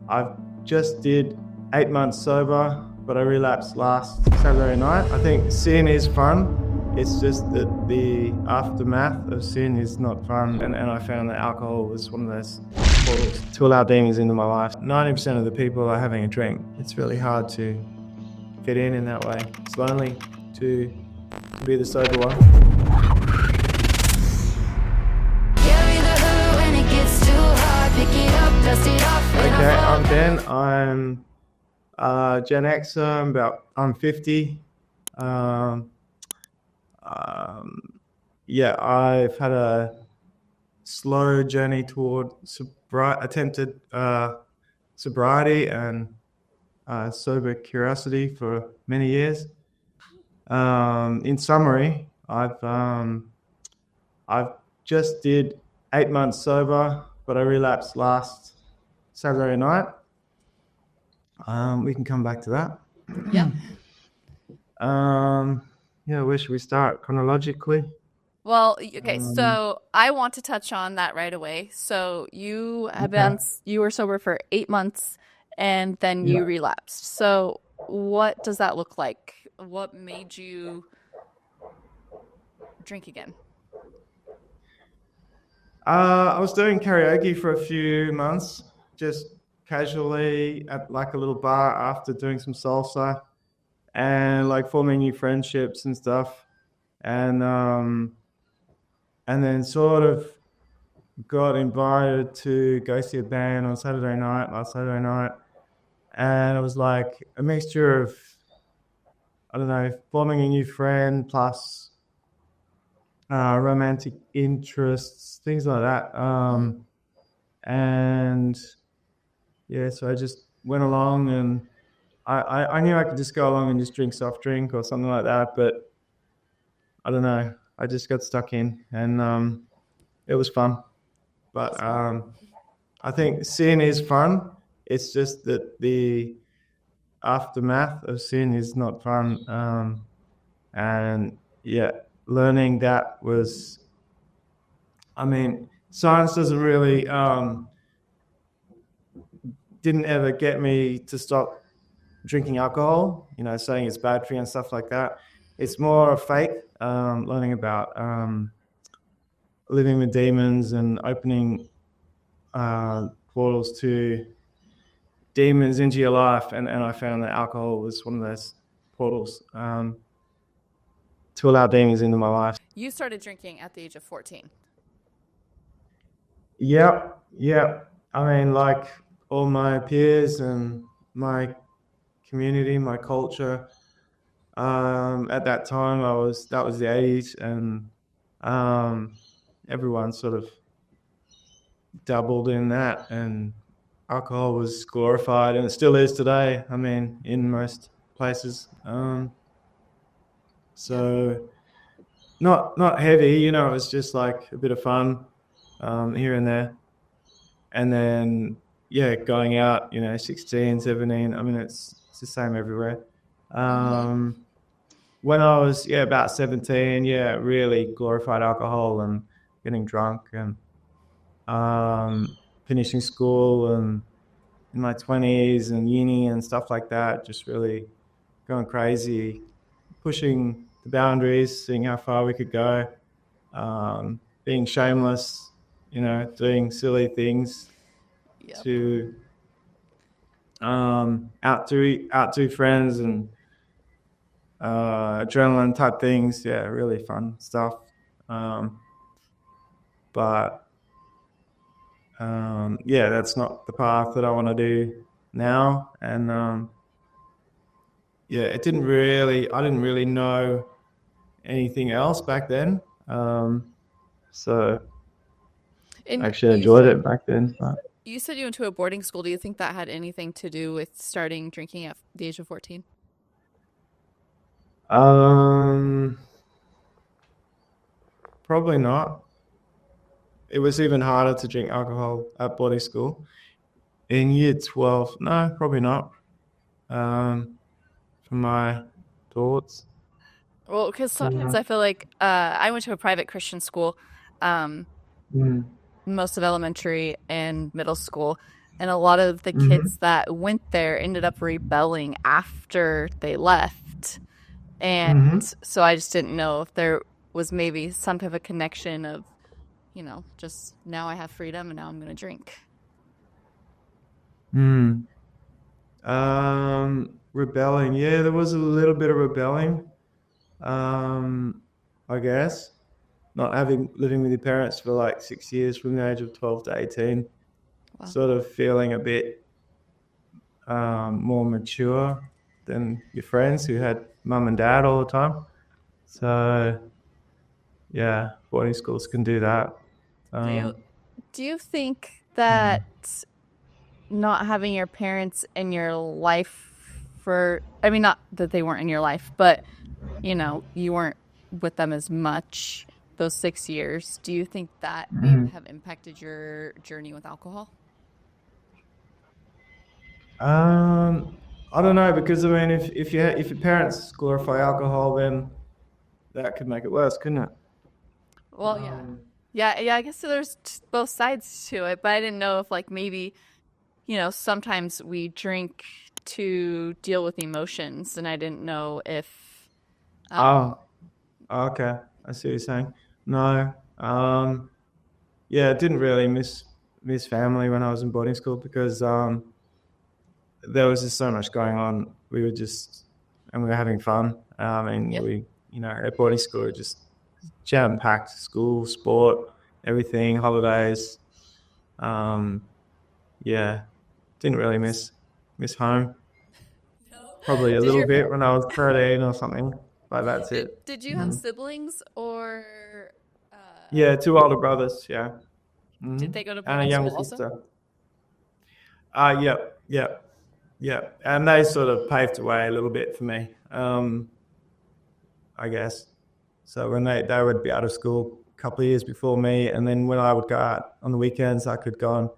I just did 8 months sober, but I relapsed last Saturday night. I think sin is fun. It's just that the aftermath of sin is not fun. And I found that alcohol was one of those portals to allow demons into my life. 90% of the people are having a drink. It's really hard to fit in that way. It's lonely to be the sober one. Carry the hurt when it gets too hard. Pick it up, dust it off. Okay, I'm Ben. I'm Gen Xer. I'm 50. Yeah, I've had a slow journey toward attempted sobriety and sober curiosity for many years. In summary, I've just did 8 months sober, but I relapsed last Saturday night. We can come back to that. Yeah. Yeah, where should we start chronologically? Well, okay, so I want to touch on that right away. So you were sober for 8 months and then you relapsed. So what does that look like? What made you drink again? I was doing karaoke for a few months, just casually at like a little bar after doing some salsa and like forming new friendships and stuff. And then sort of got invited to go see a band on last Saturday night. And it was like a mixture of, I don't know, forming a new friend plus romantic interests, things like that. And yeah, so I just went along and I knew I could just go along and just drink soft drink or something like that, but I don't know. I just got stuck in and it was fun. But I think sin is fun. It's just that the aftermath of sin is not fun. And yeah, learning that was, I mean, science doesn't really, didn't ever get me to stop drinking alcohol, you know, saying it's bad for you and stuff like that. It's more a faith, learning about living with demons and opening portals to demons into your life. And I found that alcohol was one of those portals to allow demons into my life. You started drinking at the age of 14. Yep. I mean, like all my peers and my community, my culture, at that time that was the 80s, and everyone sort of dabbled in that, and alcohol was glorified, and it still is today, I mean, in most places. So not heavy, you know, it's just like a bit of fun here and there. And then, yeah, going out, you know, 16, 17, I mean, it's the same everywhere. When I was, about 17, really glorified alcohol and getting drunk and finishing school and in my 20s and uni and stuff like that, just really going crazy, pushing the boundaries, seeing how far we could go, being shameless, you know, doing silly things to outdo friends and adrenaline type things. Yeah, really fun stuff. But that's not the path that I want to do now. And I didn't really know anything else back then. So I actually enjoyed it back then. But You said you went to a boarding school. Do you think that had anything to do with starting drinking at the age of 14? Probably not. It was even harder to drink alcohol at boarding school. In year 12, no, probably not. From my thoughts. Well, because sometimes I feel like I went to a private Christian school most of elementary and middle school. And a lot of the kids that went there ended up rebelling after they left. And Mm-hmm. so I just didn't know if there was maybe some type of connection of, just now I have freedom and now I'm going to drink. Mm. Rebelling. Yeah, there was a little bit of rebelling. Um, I guess not having living with your parents for like 6 years from the age of 12 to 18, Wow. sort of feeling a bit more mature than your friends who had mum and dad all the time. So yeah, boarding schools can do that. Do you Um, do you think mm, that not having your parents in your life I mean, not that they weren't in your life, but you weren't with them as much those 6 years. Do you think that may mm. have impacted your journey with alcohol? I don't know because I mean, if your parents glorify alcohol, then that could make it worse, couldn't it? Well, yeah. Um, Yeah, I guess there's both sides to it, but I didn't know if like maybe, sometimes we drink to deal with emotions, and I didn't know if um oh, okay. I see what you're saying. No. Yeah, I didn't really miss family when I was in boarding school because there was just so much going on. We were having fun. I mean, yeah. at boarding school, we just jam packed school, sport, everything, holidays. Um, yeah, didn't really miss home. Probably a Did little your bit when I was 13 or something, but that's did it. did you have Mhm. siblings or Yeah, two older brothers. Yeah, did they go to and a boarding younger school also? sister. Yep, yep, yep. And they sort of paved the way a little bit for me, I guess. So when they would be out of school a couple of years before me, and then when I would go out on the weekends, I could go and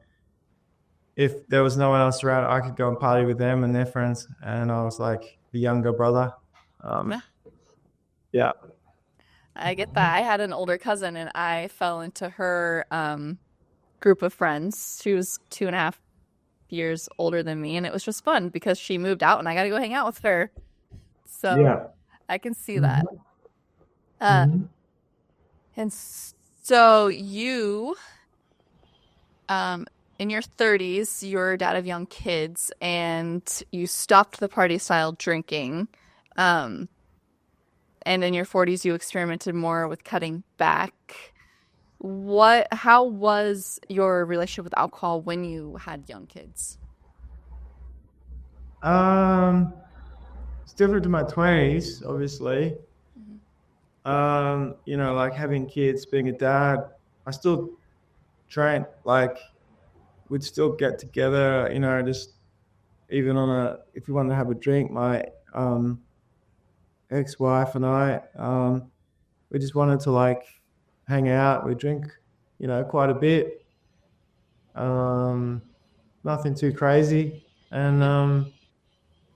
if there was no one else around, I could go and party with them and their friends, and I was like the younger brother. Um, Yeah, yeah. I get that. I had an older cousin and I fell into her group of friends. She was 2.5 years older than me, and it was just fun because she moved out and I got to go hang out with her. So Yeah. I can see that. Hmm. Uh, Hmm. and so you, um, in your 30s, you're a dad of young kids, and you stopped the party style drinking. Um, and in your 40s, you experimented more with cutting back. How was your relationship with alcohol when you had young kids? Um, it's different to my 20s, obviously. Mhm. Like having kids, being a dad, I still drank, like we'd still get together, just even if we wanted to have a drink, my ex-wife and I, we just wanted to like hang out. We drink, quite a bit. Um, Nothing too crazy. And Yeah.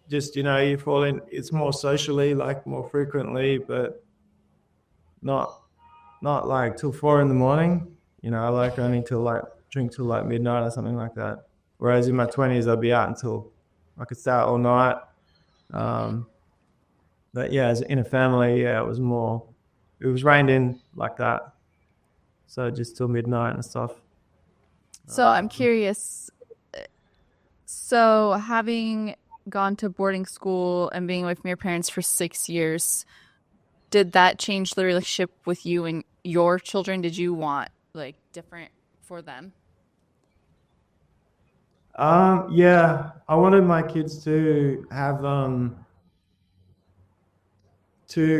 just, you fall in, it's more socially, like more frequently, but not not like till 4 in the morning. I like only till like drink till like midnight or something like that. Whereas in my 20s, I'd be out until I could stay out all night. Mhm. Um, but yeah, as in a family, yeah, it was reined in like that. So just till midnight and stuff. So I'm Um, curious. So having gone to boarding school and being away from your parents for 6 years, did that change the relationship with you and your children? Did you want like different for them? yeah, I wanted my kids to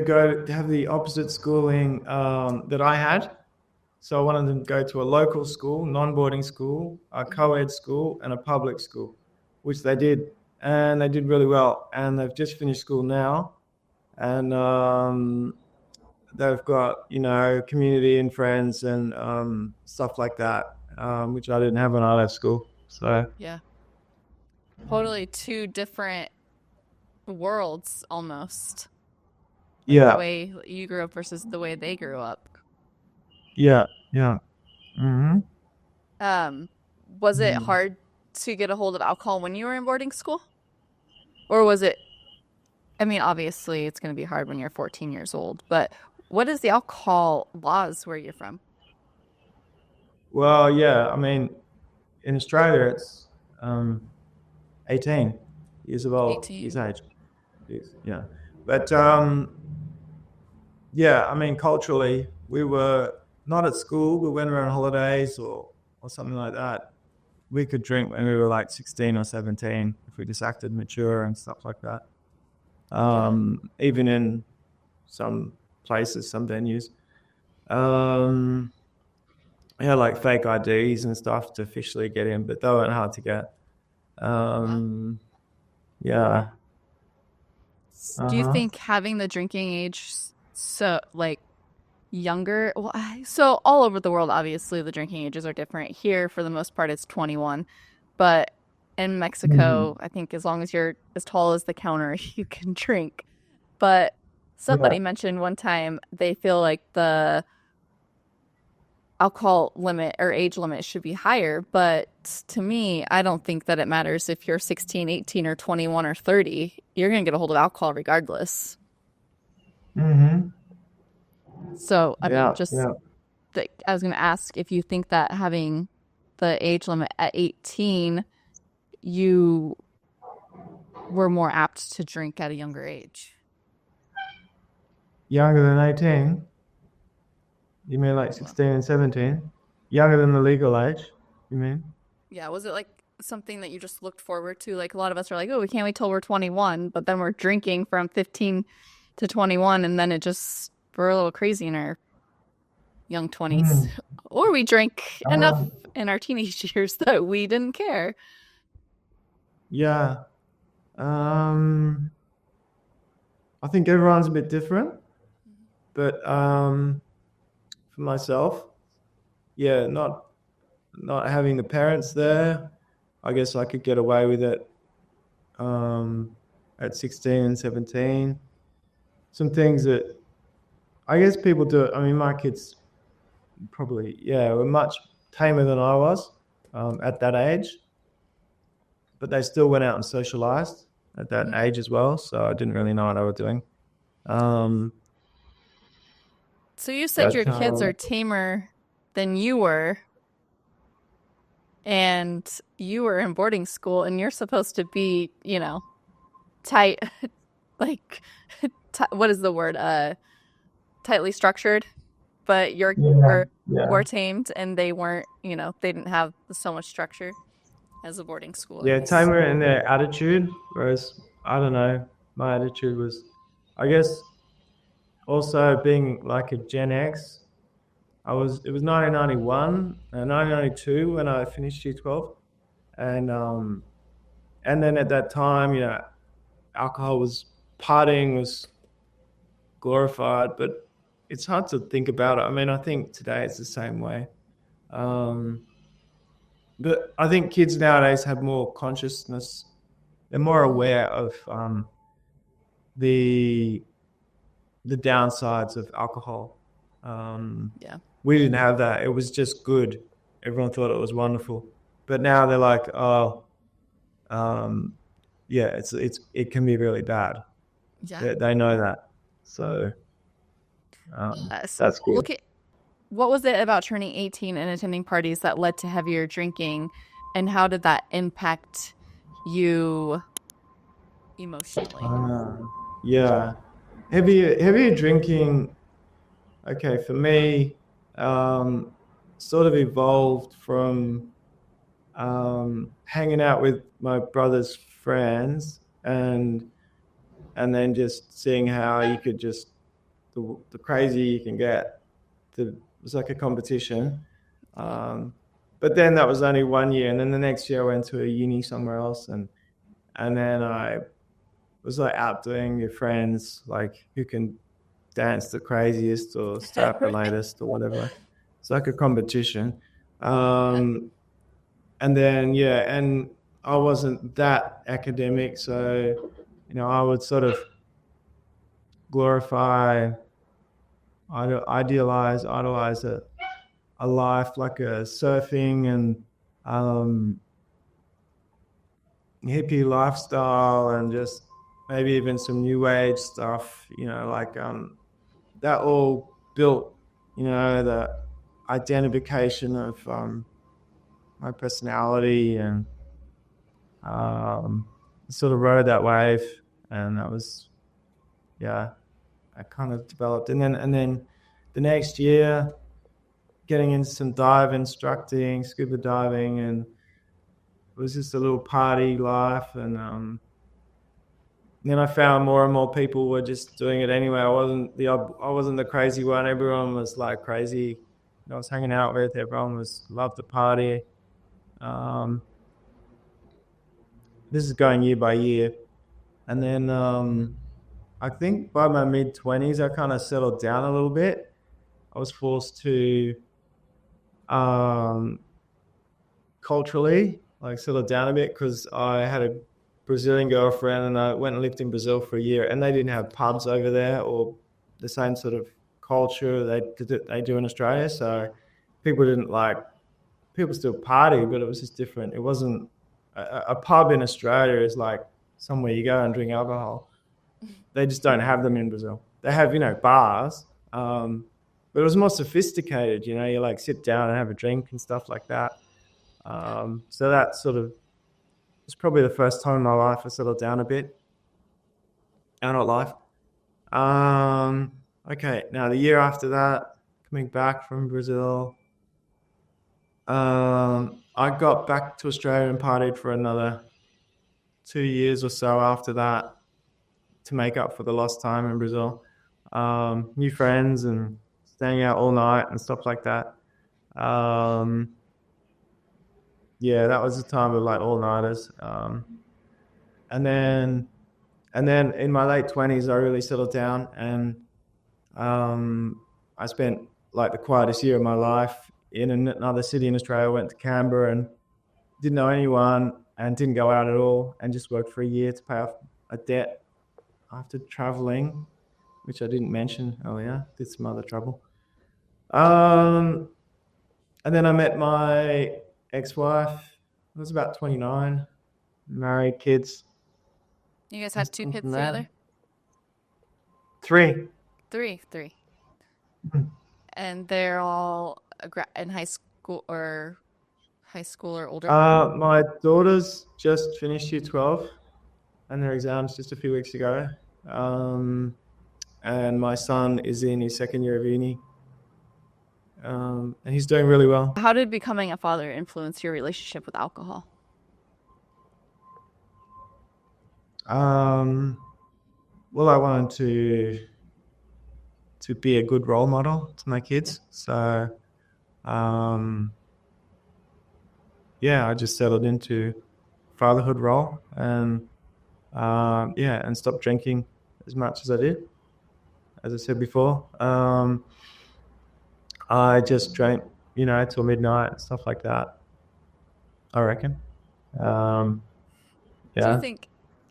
go to have the opposite schooling that I had. So I wanted them to go to a local school, non-boarding school, a Mhm. co-ed school, and a public school, which they did, and they did really well. And they've just finished school now, and they've got community and friends and stuff like that, which I didn't have when I left school. So Yeah. Totally two different worlds almost. Like the yeah, way you grew up versus the way they grew up. yeah, yeah. Hmm. Um, was it hard? to get a hold of alcohol when you were in boarding school? Or was it, I mean, obviously it's going to be hard when you're 14 years old, but what is the alcohol laws where you're from? Well, yeah, I mean, in Australia, it's 18 years of years 18. age. Yes, yeah. But yeah, I mean, culturally, we were not at school. We went around holidays or something like that. We could drink when we were like 16 or 17 if we just acted mature and stuff like that. Yeah. Even in some places, some venues. Um, yeah, like fake IDs and stuff to officially get in, but they weren't hard to get. Wow. Um, yeah. Do you Uh-huh. think having the drinking age so like younger, well, so all over the world, obviously the drinking ages are different. Here, for the most part, it's 21, but in Mexico, Mhm. I think as long as you're as tall as the counter, you can drink. But Yeah. somebody mentioned one time they feel like the alcohol limit or age limit should be higher, but to me, I don't think that it matters if you're 16, 18, or 21 or 30. You're going to get a hold of alcohol regardless. Hmm. So, I mean, Yeah. just Yeah. I was going to ask if you think that having the age limit at 18, you were more apt to drink at a younger age. Younger than 18? You mean like Well, 16 and 17? Younger than the legal age, you mean? yeah, was it like something that you just looked forward to? Like a lot of us are like, oh, we can't wait till we're 21, but then we're drinking from 15 to 21, and then it just, we're a little crazy in our young 20s. Mm. Or we drank enough Um, in our teenage years that we didn't care. yeah. Um, I think everyone's a bit different, but for myself, yeah, not having the parents there, I guess I could get away with it um, at 16 and 17. Some things that I guess people do. I mean, my kids probably, yeah, were much tamer than I was at that age, but they still went out and socialized at that Mhm. age as well. So I didn't really know what they were doing. Um, So you said your but kids are tamer than you were, and you were in boarding school, and you're supposed to be, tight, like, what is the word? Tightly structured, but your yeah, were yeah, were tamed, and they weren't, they didn't have so much structure as a boarding school, at yeah, least. tamer in their attitude, whereas I don't know, my attitude was, I guess, also being like a Gen X. It was 1991, 1992 when I finished Year 12, and then at that time, alcohol was partying was glorified, but it's hard to think about it. I mean, I think today it's the same way. Um, but I think kids nowadays have more consciousness. They're more Mhm. aware of the the downsides of alcohol. Um, Yeah. we didn't have that. It was just good. Everyone thought it was wonderful. But now they're like, oh, um, yeah, it can be really bad. Yeah. They know that. So that's good. Look at what was it about turning 18 and attending parties that led to heavier drinking, and how did that impact you emotionally? Uh, yeah. Heavier drinking, okay, for me, um, sort of evolved from hanging out with my brother's friends and then just seeing how you could just the crazy you can get. It was like a competition. Yeah. But then that was only 1 year, and then the next year I went to a uni somewhere else, and then I was like outdoing your friends, like who can dance the craziest or stay up the Right. latest or whatever. It's like a competition. Yeah. And then yeah, and I wasn't that academic, so I would sort of glorify, idolize a life like a surfing and um, hippie lifestyle and just maybe even some new age stuff, like that all built, the identification of my personality, and sort of rode that wave. And that was, yeah, I kind of developed. And then the next year, getting into some dive instructing, scuba diving, and it was just a little party life. And then I found more and more people were just doing it anyway. I wasn't the crazy one. Everyone was like crazy. I was hanging out with. Everyone loved the party. This is going year by year, and then I think by my mid-20s, I kind of settled down a little bit. I was forced to culturally like settle down a bit because I had a Brazilian girlfriend, and I went and lived in Brazil for a year, and they didn't have pubs over there or the same sort of culture they do in Australia. So people didn't like people still party, but it was just different. It wasn't a pub in Australia is like somewhere you go and drink alcohol. They just don't have them in Brazil. They have bars, but it was more sophisticated. You like sit down and have a drink and stuff like that. So that sort of it's probably the first time in my life I settled down a bit. Adult life. Okay, now the year after that, coming back from Brazil, I got back to Australia and partied for another 2 years or so after that to make up for the lost time in Brazil. New friends and staying out all night and stuff like that. Yeah, that was the time of like all-nighters. And then in my late 20s, I really settled down, and I spent like the quietest year of my life in another city in Australia. Went to Canberra and didn't know anyone and didn't go out at all, and just worked for a year to pay off a debt after traveling, which I didn't mention earlier. Did some other trouble. And then I met my ex-wife. I was about 29, married, kids. You guys had 2 kids From there. together? 3. Three. And they're all in high school or older? My daughter's just finished year 12 and her exams just a few weeks ago. And my son is in his second year of uni. And he's doing really well. How did becoming a father influence your relationship with alcohol? Well, I wanted to be a good role model to my kids. So, yeah, I just settled into fatherhood role and, and stopped drinking as much as I did. As I said before, I just drank, till midnight and stuff like that, I reckon. Do Yeah. you think,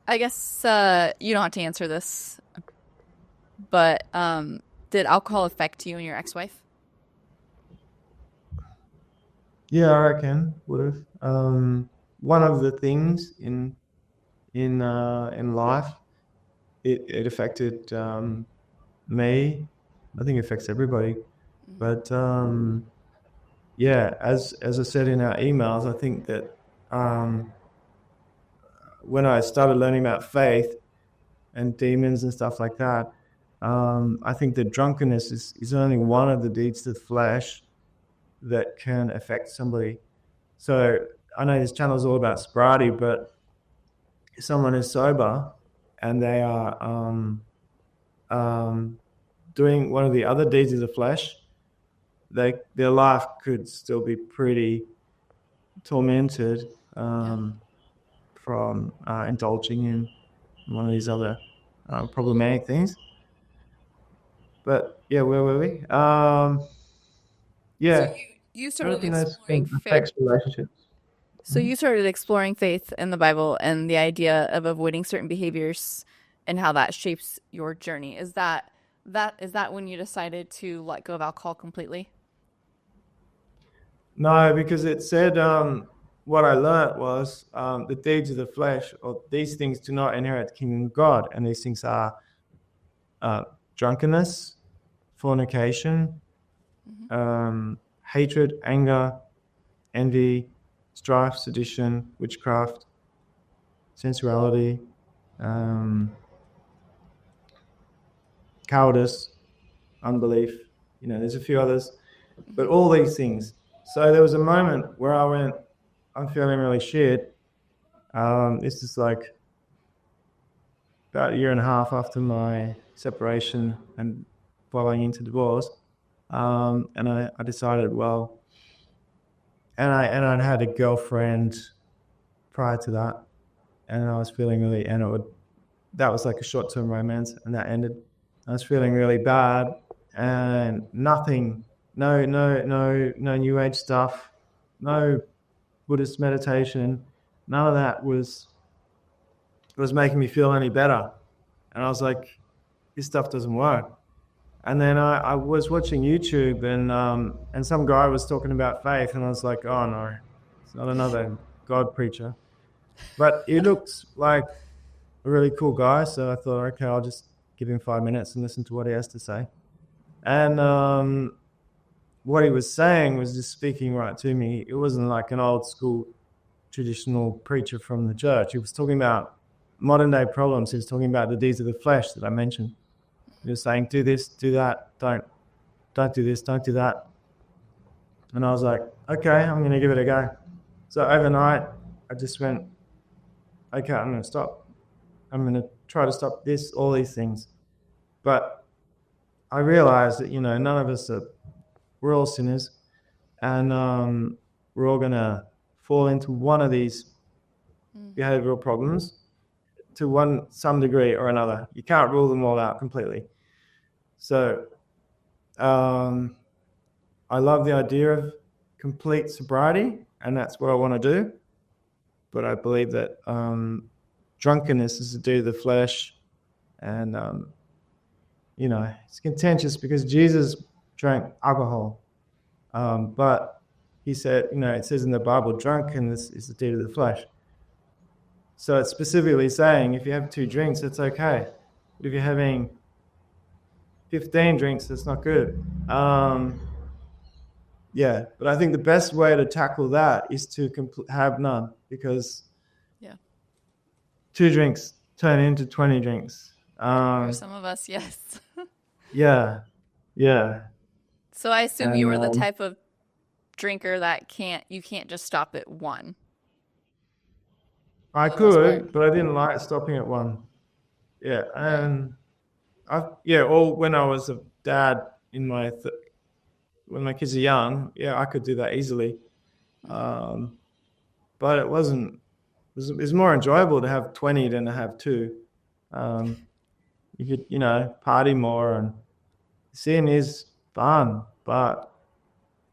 I guess you don't have to answer this, but did alcohol affect you and your ex-wife? Yeah, I reckon would have. One of the things in life, it affected me. I think it affects everybody. But yeah, as I said in our emails, I think that when I started learning about faith and demons and stuff like that, I think that drunkenness is only one of the deeds of the flesh that can affect somebody. So I know this channel is all about sobriety, but if someone is sober and they are doing one of the other deeds of the flesh, their life could still be pretty tormented from indulging in one of these other problematic things. But yeah, where were we? Yeah, So you I started don't think that's exploring faith. affects relationships. So you started exploring faith in the Bible and the idea of avoiding certain behaviors and how that shapes your journey. Is that when you decided to let go of alcohol completely? No, because it said what I learned was the deeds of the flesh, or these things do not inherit the kingdom of God. And these things are drunkenness, fornication, hatred, anger, envy, strife, sedition, witchcraft, sensuality, cowardice, unbelief. There's a few others, but all these things. So there was a moment where I went, I'm feeling really shit. This is like about a year and a half after my separation and following into divorce. And I decided, well, and I'd had a girlfriend prior to that, and I was feeling really, that was like a short-term romance, and that ended. I was feeling really bad, and nothing, no New Age stuff, no Buddhist meditation, none of that was making me feel any better. And I was like, this stuff doesn't work. And then I was watching YouTube, and some guy was talking about faith, and I was like, oh no, it's not another God preacher. But he looks like a really cool guy, so I thought, okay, I'll just give him 5 minutes and listen to what he has to say. And what he was saying was just speaking right to me. It wasn't like an old school traditional preacher from the church. He was talking about modern day problems. He was talking about the deeds of the flesh that I mentioned. He was saying, do this, do that, don't do this, don't do that. And I was like, okay, I'm going to give it a go. So overnight, I just went, okay, I'm going to stop. I'm going to try to stop all these things. But I realized that, none of us we're all sinners. And we're all going to fall into one of these behavioral problems to some degree or another. You can't rule them all out completely. So I love the idea of complete sobriety, and that's what I want to do. But I believe that drunkenness is a deed of the flesh, and it's contentious because Jesus drank alcohol, but he said, it says in the Bible, drunkenness is the deed of the flesh. So it's specifically saying if you have 2 drinks, it's okay. But if you're having 15 drinks, that's not good. Yeah, but I think the best way to tackle that is to have none, because 2 drinks turn into 20 drinks. For some of us, yes. Yeah. So I assume you were the type of drinker that you can't just stop at one. I could, but I didn't like stopping at one. Yeah, and or when I was a dad when my kids are young, I could do that easily. But it wasn't. It was more enjoyable to have 20 than to have 2. You could, party more, and sin is fun, but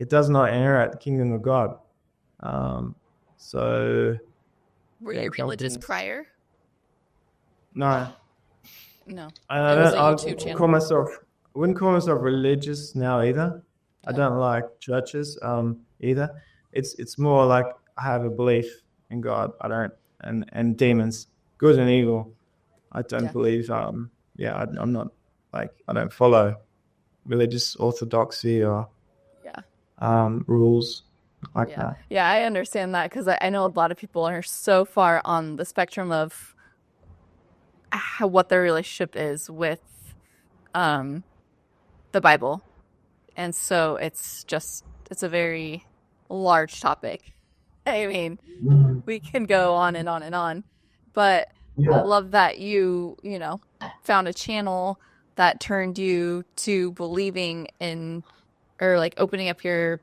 it does not inherit the kingdom of God. So. Were you religious prior? No. No. I wouldn't call myself religious now either. I don't like churches either. It's more like I have a belief in God. I don't, and demons, good and evil. I don't believe. I'm not like, I don't follow religious orthodoxy or rules like that. Yeah, I understand that, because I know a lot of people are so far on the spectrum of what their relationship is with the Bible. And so it's a very large topic. I mean, we can go on and on and on, but I love that you found a channel that turned you to believing in, or like opening up your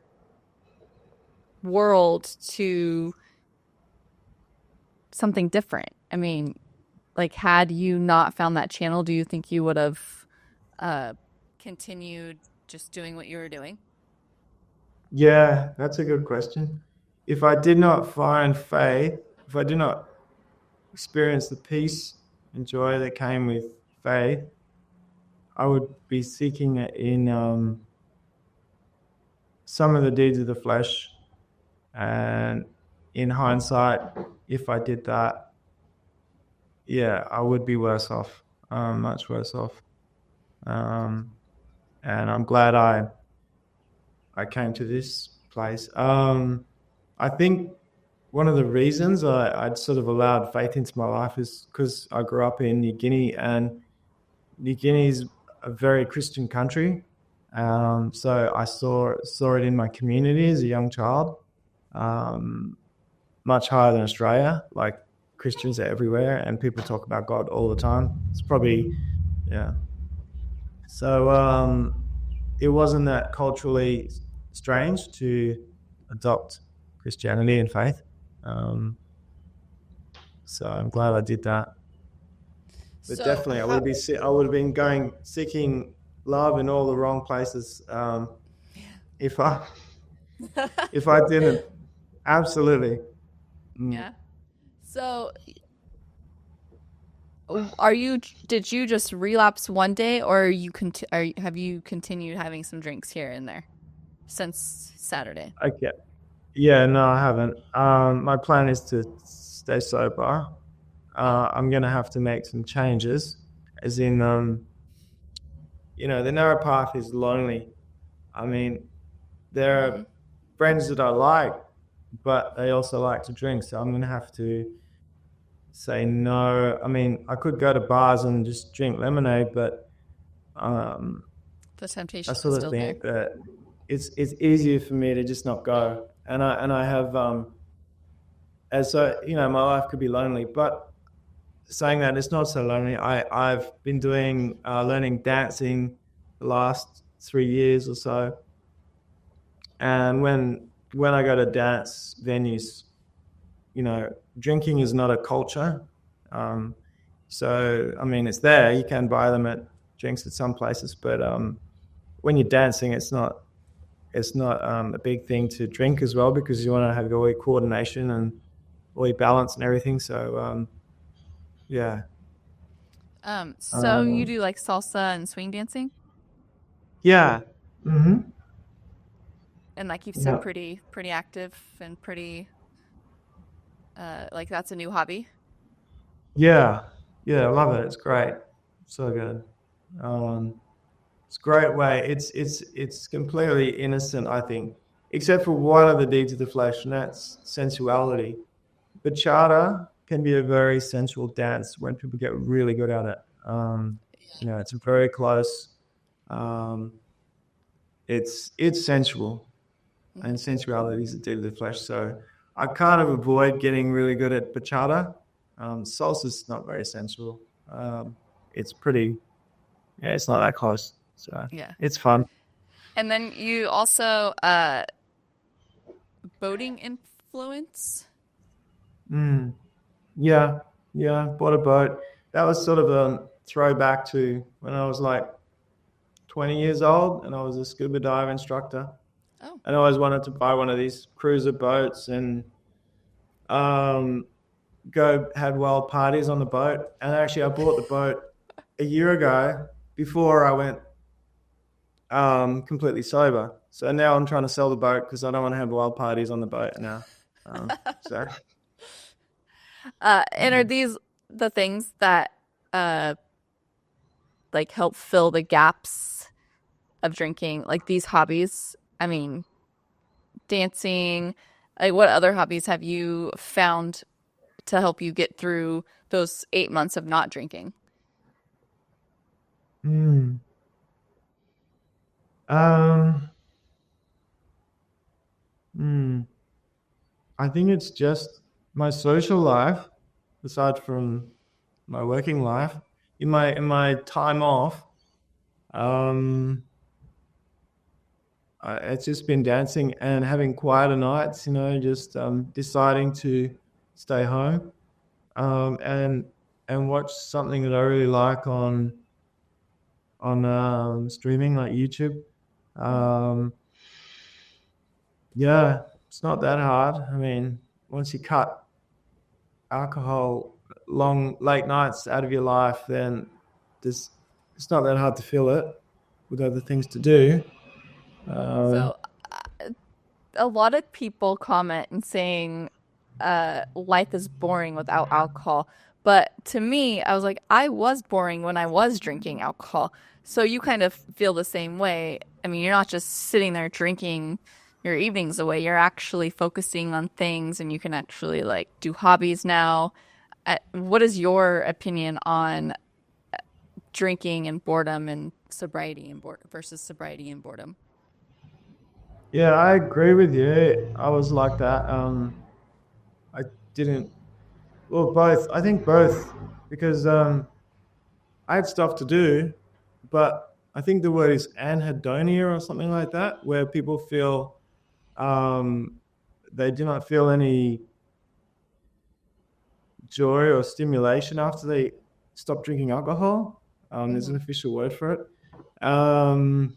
world to something different. I mean, like, had you not found that channel, do you think you would have continued just doing what you were doing? Yeah, that's a good question. If I did not find faith, if I did not experience the peace and joy that came with faith, I would be seeking it in some of the deeds of the flesh, and in hindsight, if I did that, yeah, I would be worse off, much worse off. Um, and I'm glad I came to this place. I think one of the reasons I'd sort of allowed faith into my life is because I grew up in New Guinea, and New Guinea is a very Christian country. So I saw it in my community as a young child, um, much higher than Australia. Like Christians are everywhere, and people talk about God all the time. It's probably yeah. So it wasn't that culturally strange to adopt Christianity and faith. Um, so I'm glad I did that. But So definitely, I would have been going seeking love in all the wrong places if I if I didn't. Absolutely. yeah. So did you just relapse one day, or have you continued having some drinks here and there since Saturday? Okay. Yeah. No, I haven't. My plan is to stay sober. I'm gonna have to make some changes, as in, the narrow path is lonely. I mean, there are friends that I like, but they also like to drink, so I'm gonna have to say no. I mean, I could go to bars and just drink lemonade, but um, The I temptation is sort of still there. think that it's easier for me to just not go. And I have as so my life could be lonely, but saying that it's not so lonely. I've been doing learning dancing the last 3 years or so, and when I go to dance venues, drinking is not a culture. Um, so I mean, it's there. You can buy them at drinks at some places, but when you're dancing, it's not a big thing to drink as well, because you want to have all your coordination and all your balance and everything. So yeah. So you Um, do like salsa and swing dancing, yeah. Mm-hmm. and like you've said, Yeah. pretty active and pretty like that's a new hobby. Yeah. Yeah. I love it. It's great. So good. Um, it's a great way. It's completely innocent, I think, except for one of the deeds of the flesh, and that's sensuality. Bachata can be a very sensual dance when people get really good at it. It's very close. Um, it's sensual, and sensuality is a deed of the flesh. So I kind of avoid getting really good at bachata. Salsa's not very sensual. It's pretty, yeah, it's not that close. So Yeah. it's fun. And then you also boating influence. Mm, yeah, yeah. Bought a boat. That was sort of a throwback to when I was like 20 years old, and I was a scuba dive instructor. Oh. And I always wanted to buy one of these cruiser boats and um, go had wild parties on the boat. And actually, I bought the boat a year ago before I went completely sober. So now I'm trying to sell the boat because I don't want to have wild parties on the boat now. So And are these the things that uh like help fill the gaps of drinking, like these hobbies? I mean, dancing, like what other hobbies have you found to help you get through those 8 months of not drinking? mm, um, mm, I think it's just my social life, aside from my working life. In my time off, um, it's just been dancing and having quieter nights. Just deciding to stay home, and watch something that I really like on streaming like YouTube. Um, yeah, it's not that hard. I mean, once you cut alcohol, long late nights out of your life, then this it's not that hard to fill it with other things to do. Uh, So a lot of people comment and saying life is boring without alcohol. But to me, I was like, I was boring when I was drinking alcohol. So you kind of feel the same way. I mean, you're not just sitting there drinking your evenings away. You're actually focusing on things and you can actually like do hobbies now. What is your opinion on drinking and boredom and sobriety and boredom versus sobriety and boredom? Yeah, I agree with you. I was like that. I didn't. Well, both. I think both because I had stuff to do, but I think the word is anhedonia or something like that, where people feel um, they do not feel any joy or stimulation after they stop drinking alcohol. There's an Hmm. official word for it. Um,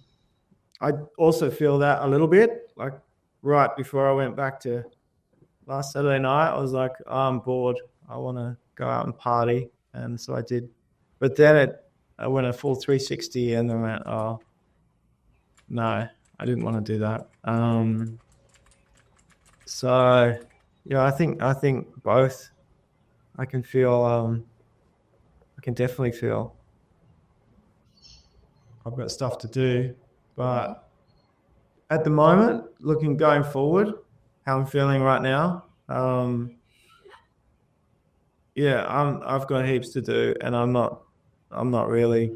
I also feel that a little bit, like right before I went back to last Saturday night, I was like, oh, I'm bored. I want to go out and party. And so I did. But then I went a full 360 and then went, oh, no, I didn't want to do that. So, yeah, I think both. I can feel, I can definitely feel I've got stuff to do. Hmm. But at the moment, going forward, how I'm feeling right now, yeah, I've got heaps to do, and I'm not really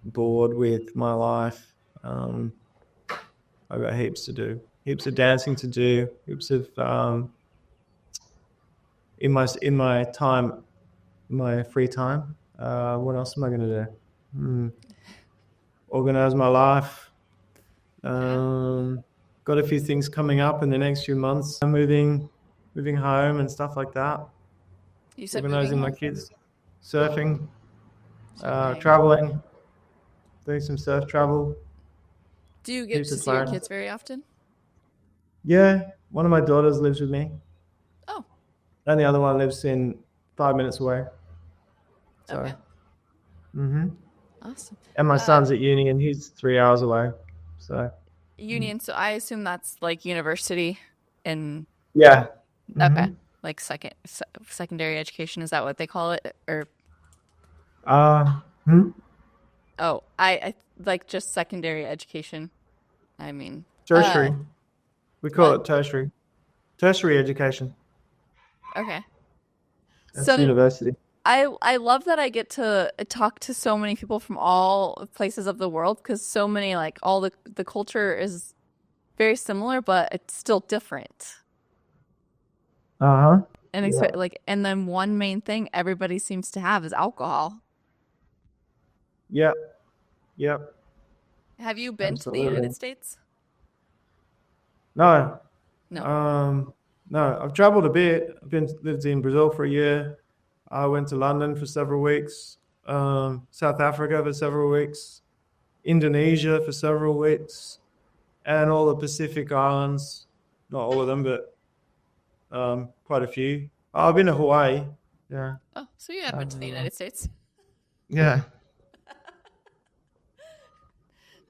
bored with my life. Um, I've got heaps to do, heaps of dancing to do, heaps of in my time, my free time. What else am I going to do? Organize my life. Yeah. Um, got a few things coming up in the next few months. I'm moving home and stuff like that. You said moving Organizing my home? kids, surfing, Okay. traveling, doing some surf travel. Do you get Heaps to of see your plans. kids very often? Yeah, one of my daughters lives with me, Oh, and the other one lives in 5 minutes away. okay. So, hmm Awesome. and my Uh, son's at uni, and he's 3 hours away. So, Union, so I assume that's like university and yeah. okay, hmm like secondary education, is that what they call it? Or Uh, hmm? oh, I like just secondary education. I mean, Tertiary. We call what? it tertiary. Tertiary education. Okay. That's So university. I love that I get to talk to so many people from all places of the world because so many like all the culture is very similar, but it's still different. Uh huh. And Yeah. like and then one main thing everybody seems to have is alcohol. Yep. Yep. Have you been to the United Absolutely. States? No. No. Um. No. I've traveled a bit. Lived in Brazil for a year. I went to London for several weeks. South Africa for several weeks. Indonesia for several weeks, and all the Pacific islands. Not all of them, but quite a few. Oh, I've been to Hawaii. Yeah. Oh, so you have been to the Uh, United States. yeah.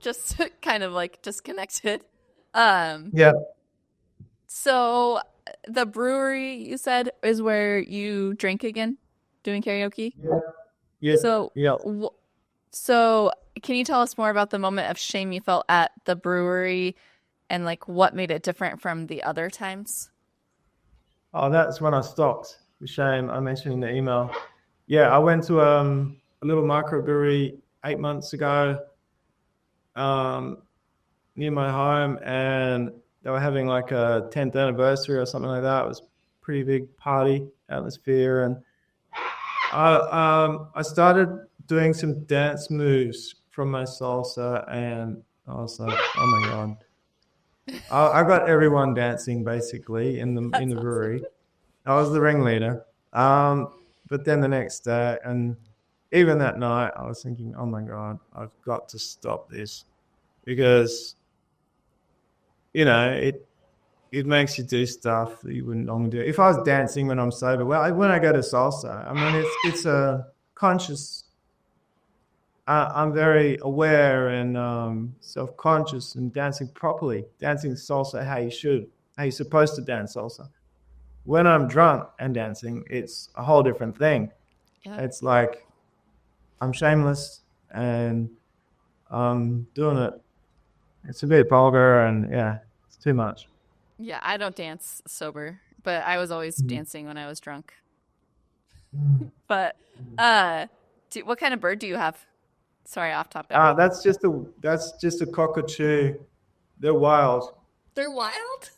Just kind of like disconnected. Um, Yeah. so the brewery you said is where you drink again, doing karaoke. Yeah. Yeah. So, Yeah. wh- so can you tell us more about the moment of shame you felt at the brewery and like what made it different from the other times? Oh, that's when I stopped. With shame, I mentioned in the email. Yeah, I went to a little microbrewery 8 months ago, um, near my home, and they were having like a 10th anniversary or something like that. It was a pretty big party atmosphere, and I started doing some dance moves from my salsa, and I was like, oh my god, I got everyone dancing basically in That's the awesome. brewery. I was the ringleader. But then the next day, and even that night, I was thinking, oh my God, I've got to stop this because, it makes you do stuff that you wouldn't normally do. If I was dancing when I'm sober, well, when I go to salsa, I mean, it's a conscious, I'm very aware and self-conscious and dancing properly, dancing salsa how you're supposed to dance salsa. when I'm drunk and dancing, it's a whole different thing. Yeah. It's like I'm shameless and I'm doing it. It's a bit vulgar and yeah, it's too much. Yeah, I don't dance sober, but I was always dancing when I was drunk. But what kind of bird do you have? Sorry, off topic. That's just a cockatoo. They're wild. They're wild?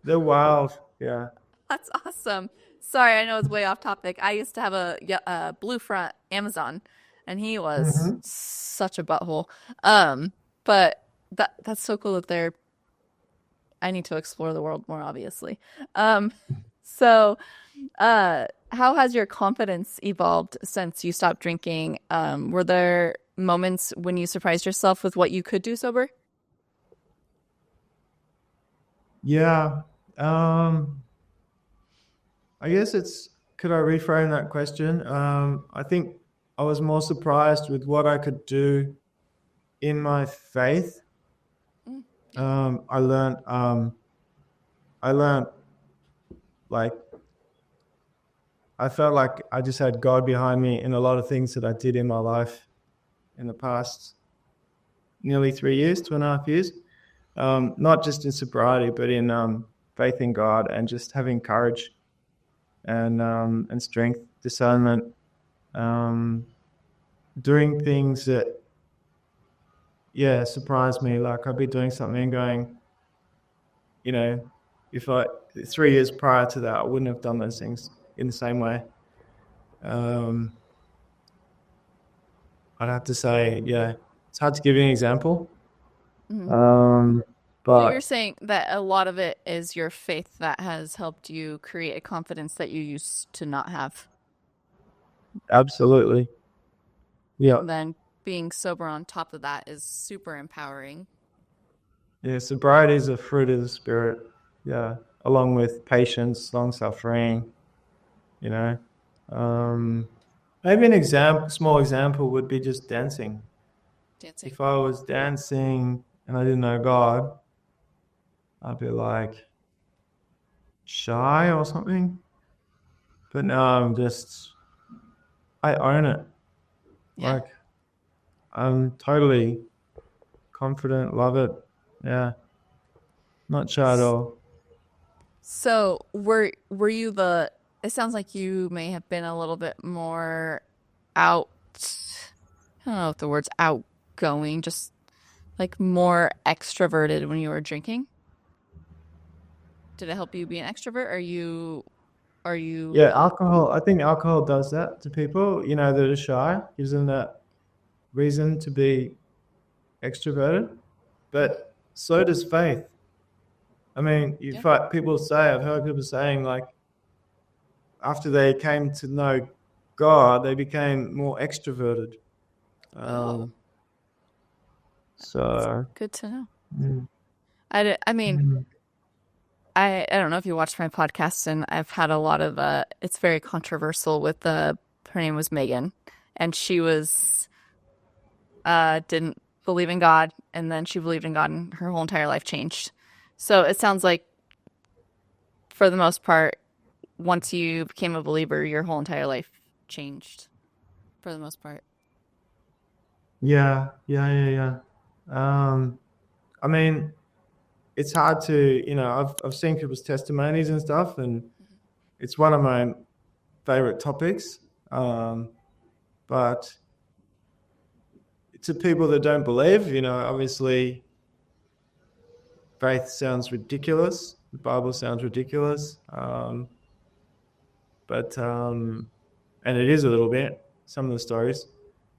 They're wild. Yeah. That's awesome. Sorry, I know it's way off topic. I used to have a blue front Amazon, and he was Hmm. such a butthole. But that's so cool that they're. I need to explore the world more, obviously. So, how has your confidence evolved since you stopped drinking? Were there moments when you surprised yourself with what you could do sober? Yeah. Um, I guess it's. Could I reframe that question? I think I was more surprised with what I could do in my faith. Mm, yeah. Um, I learned. Um, I learned like I felt like I just had God behind me in a lot of things that I did in my life in the past nearly 3 years, 2.5 years. Not just in sobriety, but in faith in God and just having courage and strength, discernment, um, doing things that yeah surprise me. Like I'd be doing something and going, you know, if I 3 years prior to that, I wouldn't have done those things in the same way. Um, I'd have to say, yeah, it's hard to give you an example. Mhm. Um, So you're but saying that a lot of it is your faith that has helped you create a confidence that you used to not have. absolutely, yeah, And then being sober on top of that is super empowering. yeah. Sobriety is a fruit of the spirit. Yeah, along with patience, long suffering. You know, um, maybe an example, small example would be just dancing. Dancing. If I was dancing and I didn't know God, I'd be like shy or something. But now I own it. Yeah. Like I'm totally confident, love it. Yeah, not shy at all. So were you the it sounds like you may have been a little bit more out I don't know if the word's outgoing, just like more extroverted when you were drinking. Did it help you be an extrovert? Are you Yeah, alcohol. I think alcohol does that to people. You know, that are shy, gives them that reason to be extroverted. But so does faith. I mean, yeah. people say, I've heard people saying, like, after they came to know God, they became more extroverted. Oh, Um, that's so, good to know. mm, I mean, mm, I don't know if you watched my podcast, and I've had a lot of it's very controversial with her name was Megan, and she was didn't believe in God, and then she believed in God, and her whole entire life changed. So it sounds like, for the most part, once you became a believer, your whole entire life changed, for the most part. yeah, yeah, yeah, yeah. I mean, it's hard to, I've seen people's testimonies and stuff, and it's one of my favorite topics. Um, but to people that don't believe, obviously faith sounds ridiculous. The Bible sounds ridiculous. But and it is a little bit, some of the stories.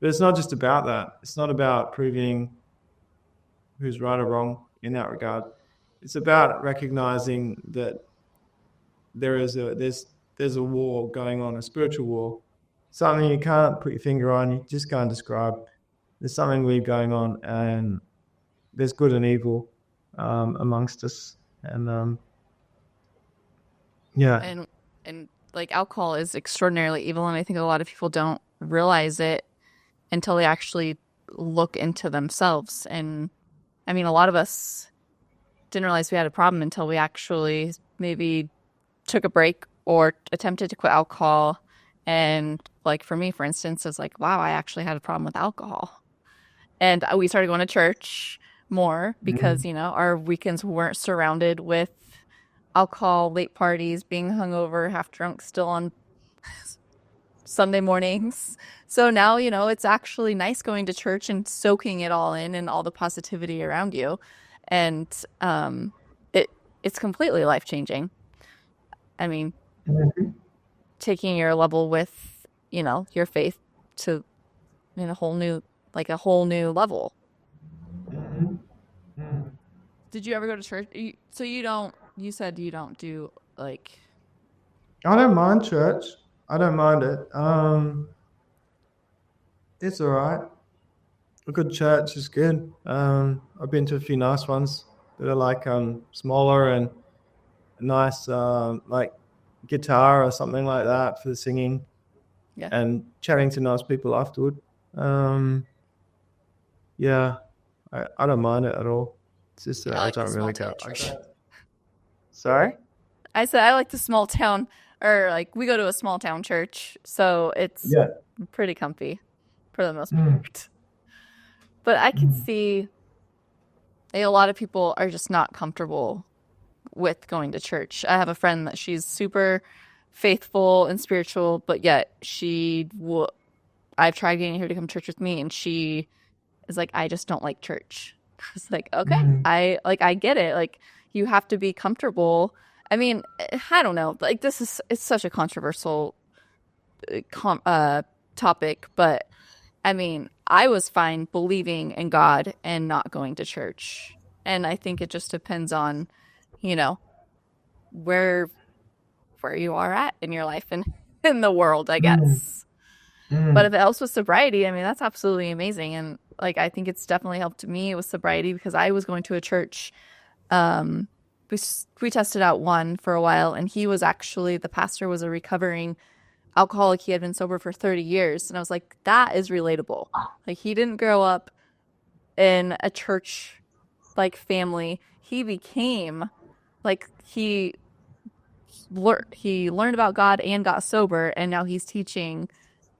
But it's not just about that. It's not about proving who's right or wrong in that regard. It's about recognizing that there's a war going on, a spiritual war, something you can't put your finger on, you just can't describe. There's something weird going on, and there's good and evil amongst us, and yeah, And like alcohol is extraordinarily evil, and I think a lot of people don't realize it until they actually look into themselves. And I mean, a lot of us didn't realize we had a problem until we actually maybe took a break or attempted to quit alcohol. And like for me, for instance, it's like, wow, I actually had a problem with alcohol. And we started going to church more because, you know, our weekends weren't surrounded with alcohol, late parties, being hungover, half drunk, still on Sunday mornings. So now, you know, it's actually nice going to church and soaking it all in and all the positivity around you. And it it's completely life-changing. I mean, taking your level with, you know, your faith to in a whole new level. Did you ever go to church? So you said you don't do like, I don't mind church. I don't mind it. It's all right. A good church is good. I've been to a few nice ones that are like smaller and nice, like guitar or something like that for the singing, yeah. and chatting to nice people afterward. Um, yeah, I don't mind it at all. It's just that I I like the don't small really town go. church. Sorry? I said I like the small town, or like we go to a small town church, so it's Yeah. pretty comfy for the most Mm. part. But I can see a lot of people are just not comfortable with going to church. I have a friend that she's super faithful and spiritual, but yet I've tried getting her to come to church with me, and she is like, I just don't like church. It's like, okay, I get it. Like, you have to be comfortable. I mean, I don't know. Like, it's such a controversial topic, but I mean, I was fine believing in God and not going to church. And I think it just depends on, you know, where you are at in your life and in the world, I guess. But if it helps with sobriety, I mean, that's absolutely amazing. And like, I think it's definitely helped me with sobriety because I was going to a church. Um, we tested out one for a while, and the pastor was a recovering alcoholic. He had been sober for 30 years. And I was like, that is relatable. Like, he didn't grow up in a church like family. He became like, he learned about God and got sober, and now he's teaching,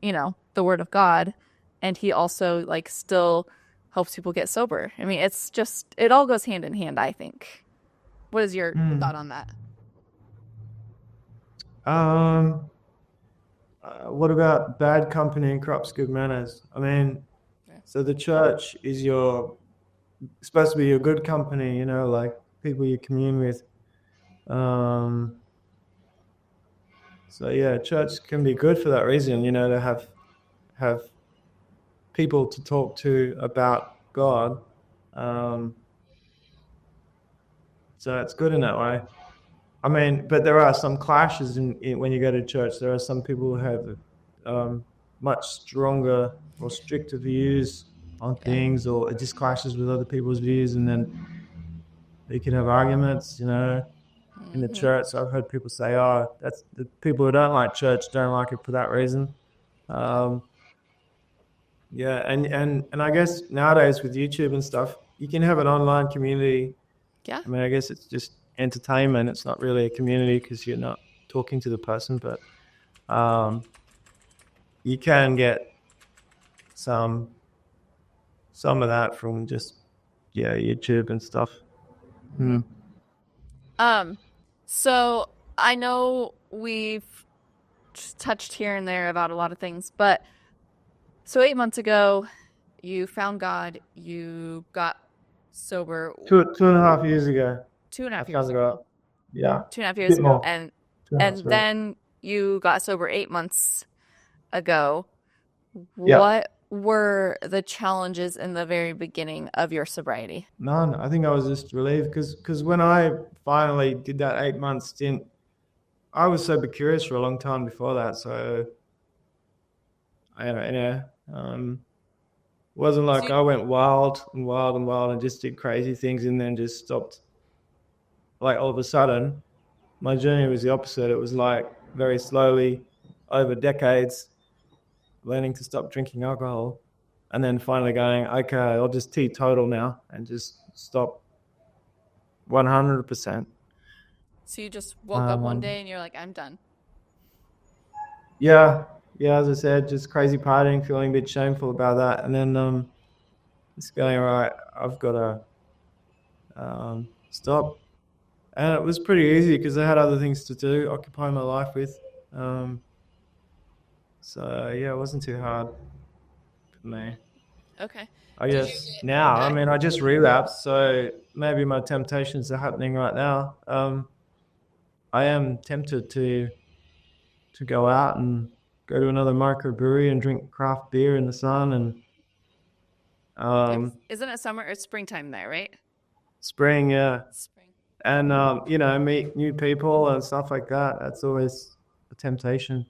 you know, the word of God, and he also like still helps people get sober. I mean, it's just it all goes hand in hand, I think. What is your thought on that? What about bad company corrupts good manners? I mean, so the church is supposed to be your good company, you know, like people you commune with. So yeah, church can be good for that reason, you know, to have people to talk to about God. So it's good in that way. I mean, but there are some clashes when you go to church. There are some people who have much stronger or stricter views on things, or it just clashes with other people's views, and then you can have arguments, you know, in the church. So I've heard people say, "Oh, that's the people who don't like church don't like it for that reason." Yeah, and I guess nowadays with YouTube and stuff, you can have an online community. Yeah. I mean, I guess it's just entertainment. It's not really a community because you're not talking to the person, but you can get some of that from just YouTube and stuff. So I know we've just touched here and there about a lot of things, but so 8 months ago, you found God, you got sober 2.5 years ago. 2.5 I years found ago. out. Yeah, 2.5 years bit ago, more. and 2.5, sorry. then you got sober 8 months ago. Yeah, What were the challenges in the very beginning of your sobriety? none. I think I was just relieved because when I finally did that 8 month stint, I was sober curious for a long time before that. So I don't know. Wasn't like I went wild and wild and wild and just did crazy things and then just stopped. Like all of a sudden, my journey was the opposite. It was like very slowly over decades learning to stop drinking alcohol and then finally going, okay, I'll just teetotal now and just stop 100%. So you just woke up one Um, day and you're like, I'm done. yeah, yeah. As I said, just crazy partying, feeling a bit shameful about that, and then just going, all right, I've got to stop. And it was pretty easy because I had other things to do, occupy my life with. Um, so yeah, it wasn't too hard for me. Okay. I Did you guess get now, I okay? mean, I just relapsed, so maybe my temptations are happening right now. I am tempted to go out and go to another microbrewery and drink craft beer in the sun and It's um, isn't it summer or springtime there, right? spring, yeah, Spring. and meet new people and stuff like that. That's always a temptation.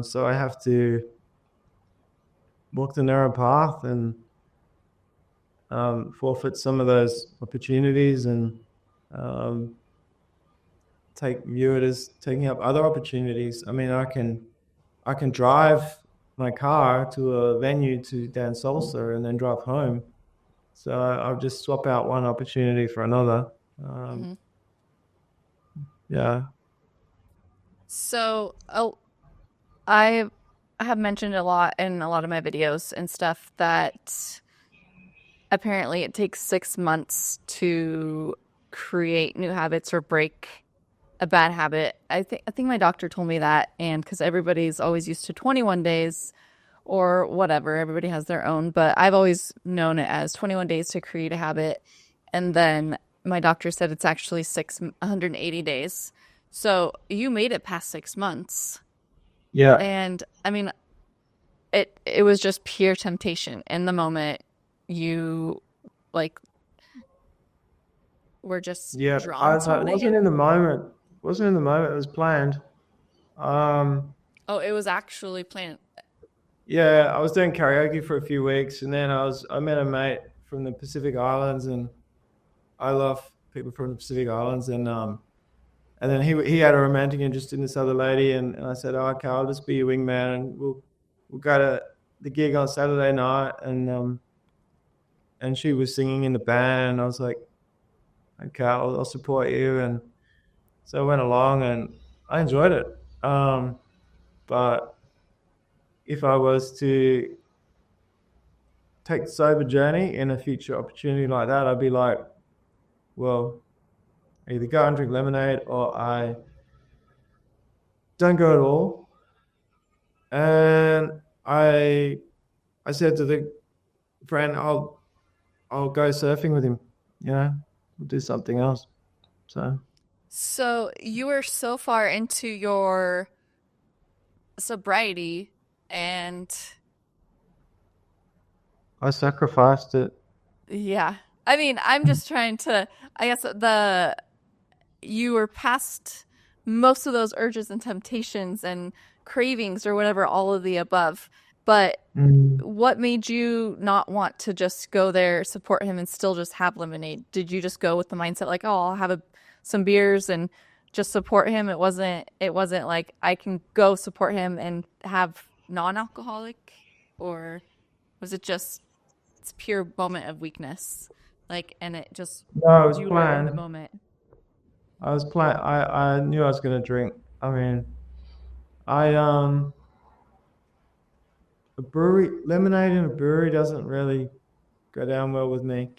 So I have to walk the narrow path and forfeit some of those opportunities and um, view it as taking up other opportunities. I mean, I can drive my car to a venue to dance salsa and then drive home. So I'll just swap out one opportunity for another. Um, Hmm. yeah, So, I have mentioned a lot in a lot of my videos and stuff that apparently it takes 6 months to create new habits or break a bad habit. I think my doctor told me that, and because everybody's always used to 21 days or whatever, everybody has their own, but I've always known it as 21 days to create a habit, and then my doctor said it's actually 180 days. So you made it past 6 months, yeah, and I mean, it was just pure temptation in the moment. You like were just yeah. drawn to It it. wasn't in the moment. Wasn't in the moment. It was planned. Um, Oh, it was actually planned. yeah, I was doing karaoke for a few weeks, and then I met a mate from the Pacific Islands, and I love people from the Pacific Islands, and then he had a romantic interest in this other lady, and I said, oh, okay, I'll just be your wingman, and we'll go to the gig on Saturday night, and she was singing in the band, and I was like, okay, I'll support you, and so I went along, and I enjoyed it. But if I was to take the sober journey in a future opportunity like that, I'd be like, well, either go and drink lemonade or I don't go at all. And I said to the friend, I'll go surfing with him. We'll do something else. So So you were so far into your sobriety and I sacrificed it. yeah. I mean, I'm just trying to I guess you were past most of those urges and temptations and cravings or whatever, all of the above. But Mm. what made you not want to just go there, support him, and still just have lemonade? Did you just go with the mindset like, oh, I'll have some beers and just support him? It wasn't like I can go support him and have non-alcoholic, or was it just it's pure moment of weakness, like, and it just No, it was you were in the planned. moment. I knew I was going to drink. I mean, I a brewery lemonade in a brewery doesn't really go down well with me.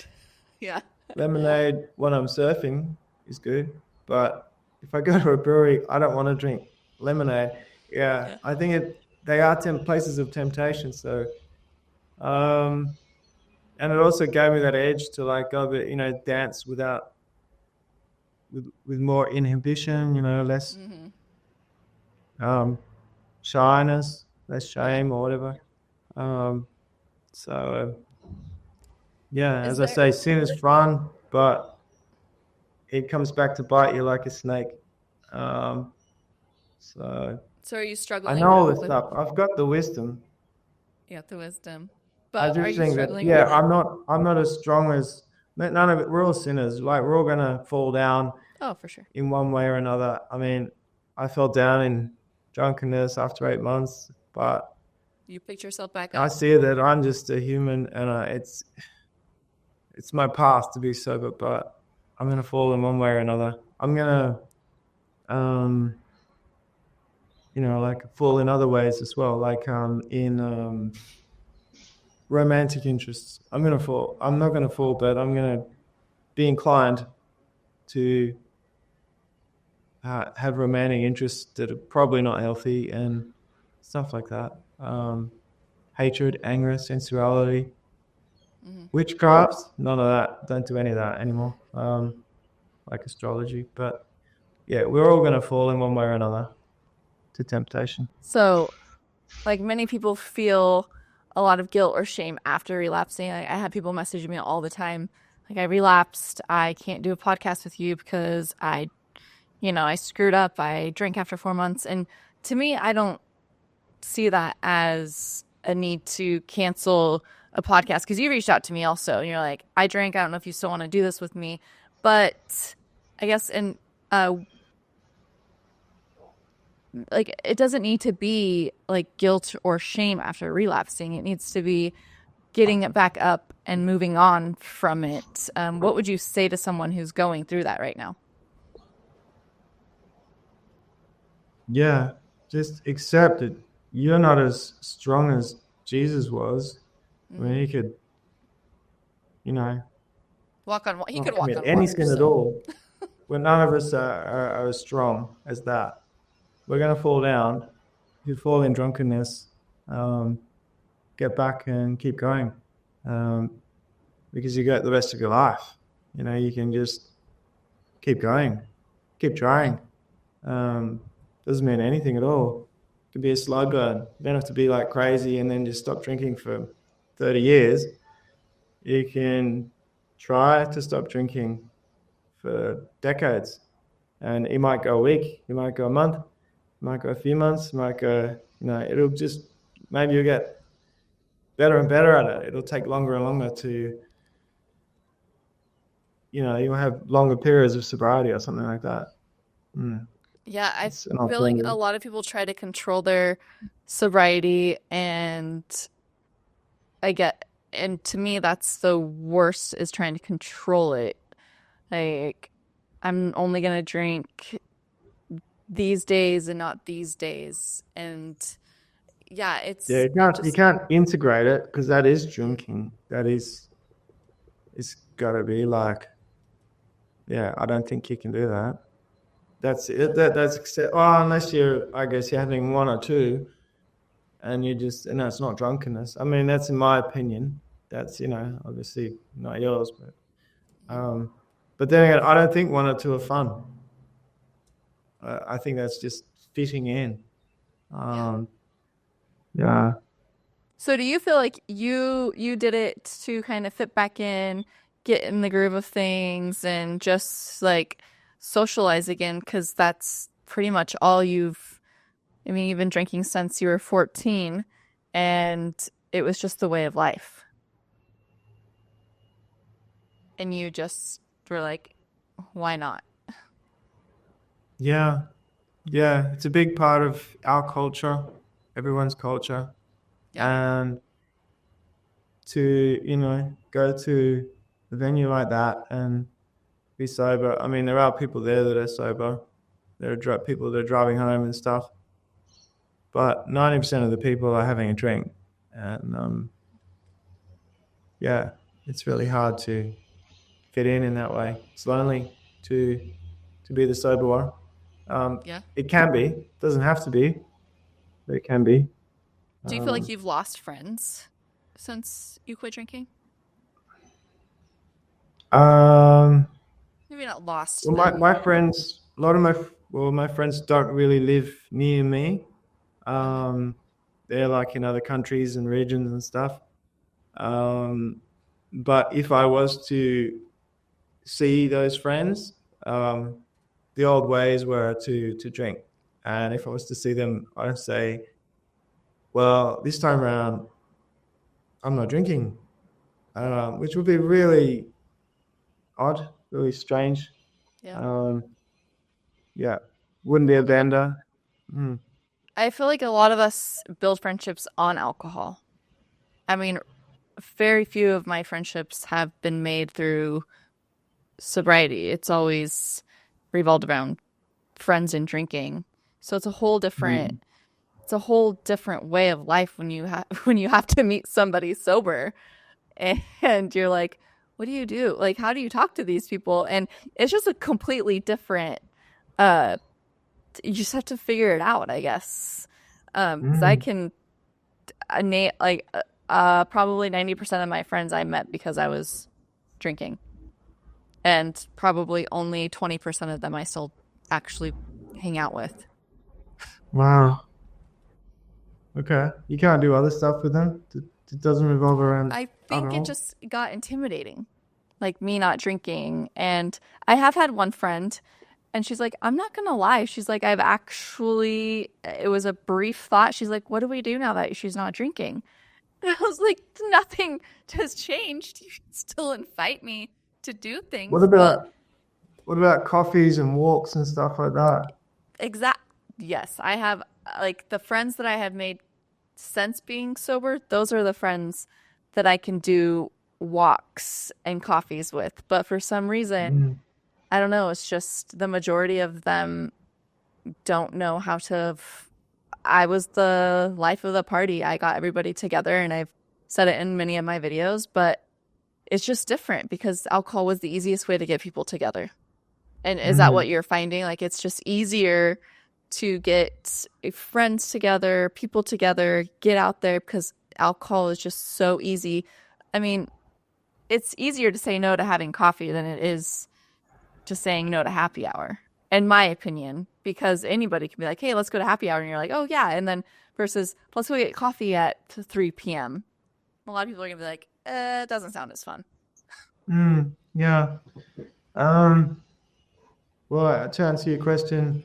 Yeah. Lemonade when I'm surfing is good, but if I go to a brewery, I don't want to drink lemonade. Yeah, Yeah. I think they are places of temptation. So, um, and it also gave me that edge to like go, dance with more inhibition. Less Hmm. um, shyness, less Yeah. shame or whatever. Um, so yeah, Is as I there say, sin is fun, but it comes back to bite you like a snake. Um, so so are you I know struggling all this with stuff. I've got the wisdom. yeah, the wisdom. I But are just you think that struggling yeah, with I'm not as strong as none of it. We're all sinners. Like we're all gonna fall down oh, for sure. in one way or another. I mean, I fell down in drunkenness after 8 months, but You picked yourself back I up. see that I'm just a human, and it's my path to be sober. But I'm gonna fall in one way or another. I'm gonna, um, like fall in other ways as well, like in romantic interests. I'm gonna fall. I'm not gonna fall, but I'm gonna be inclined to have romantic interests that are probably not healthy and stuff like that. Hatred, anger, sensuality, Hmm. witchcraft, none of that. Don't do any of that anymore. Like astrology, but yeah, we're all going to fall in one way or another to temptation. So, like many people feel a lot of guilt or shame after relapsing. I have people messaging me all the time. Like, I relapsed. I can't do a podcast with you because I screwed up. I drank after 4 months. And to me, I don't see that as a need to cancel a podcast because you reached out to me also. And you're like, I drank. I don't know if you still want to do this with me. But I guess, uh, like it doesn't need to be like guilt or shame after relapsing. It needs to be getting it back up and moving on from it. What would you say to someone who's going through that right now? Yeah, just accept it. You're not as strong as Jesus was. I mean, Hmm. he could, you know, He could not walk commit on any water. sin at So all. But none of us are as strong as that. We're going to fall down. If you fall in drunkenness, um, get back and keep going, um, because you got the rest of your life. You can just keep going, keep yeah, trying. Doesn't mean anything at all. It could be a slow burn. You don't have to be like crazy and then just stop drinking for 30 years. You can try to stop drinking for decades. And it might go a week, it might go a month, it might go a few months, it might go, it'll just, maybe you'll get better and better at it. It'll take longer and longer to, you'll have longer periods of sobriety or something like that. Mm. yeah, I It's an feel like a alternative. lot of people try to control their sobriety, and I get, and to me, that's the worst is trying to control it. Like, I'm only gonna drink these days and not these days, and yeah, Yeah, it you just. can't integrate it because that is Mm, drinking. It's got to be like, yeah, I don't think you can do that. That's it. That's unless I guess you're having one or two, and and it's not drunkenness. I mean, that's in my opinion. That's obviously not yours, mm, um, but then again, I don't think one or two are fun. I think that's just fitting in. yeah. Um, yeah, So do you feel like you did it to kind of fit back in, get in the groove of things, and just like socialize again? Because that's pretty much all I mean, you've been drinking since you were 14, and it was just the way of life. And you just were like, why not? yeah, yeah. It's a big part of our culture, everyone's culture, Yeah. and to go to a venue like that and be sober. I mean, there are people there that are sober. There are people that are driving home and stuff, but 90% of the people are having a drink, and yeah, it's really hard to fit in that way. It's lonely to be the sober one. Yeah. It can be. It doesn't have to be, but it can be. Do you feel like Um, you've lost friends since you quit drinking? um, Maybe not lost, well, but my friends, a lot of my friends don't really live near me. okay. Um, they're like in other countries and regions and stuff. Um, but if I was to see those friends, um, the old ways were to drink. And if I was to see them, I'd say, well, this time around, I'm not drinking, which would be really odd, really strange. Yeah. Um, yeah, wouldn't be a bender. Mm. I feel like a lot of us build friendships on alcohol. I mean, very few of my friendships have been made through sobriety. It's always revolved around friends and drinking. So it's a whole different Mm. way of life when you when you have to meet somebody sober and you're like, what do you do? Like, how do you talk to these people? And it's just a completely different uh you just have to figure it out, I guess. 'Cause I Mm. can like probably 90% of my friends I met because I was drinking, and probably only 20% of them I still actually hang out with. Wow. Okay. You can't do other stuff with them? It doesn't revolve around I think it alcohol? just got intimidating, like me not drinking. And I have had one friend, and she's like, I'm not gonna lie. She's like, it was a brief thought. She's like, what do we do now that she's not drinking? And I was like, nothing has changed. You can still invite me to do What things, but about what about coffees and walks and stuff like that? exact. Yes, I have like the friends that I have made since being sober. Those are the friends that I can do walks and coffees with. But for some reason, Mm. I don't know. It's just the majority of them don't know how to. I was the life of the party. I got everybody together, and I've said it in many of my videos, but it's just different because alcohol was the easiest way to get people together. And is that what Mm. you're finding? Like it's just easier to get friends together, people together, get out there because alcohol is just so easy. I mean, it's easier to say no to having coffee than it is to saying no to happy hour, in my opinion, because anybody can be like, hey, let's go to happy hour. And you're like, oh, yeah. And then versus let's go get coffee at 3 p.m. A lot of people are going to be like, it doesn't sound as fun. Mm. Yeah. Um, well, to answer your question,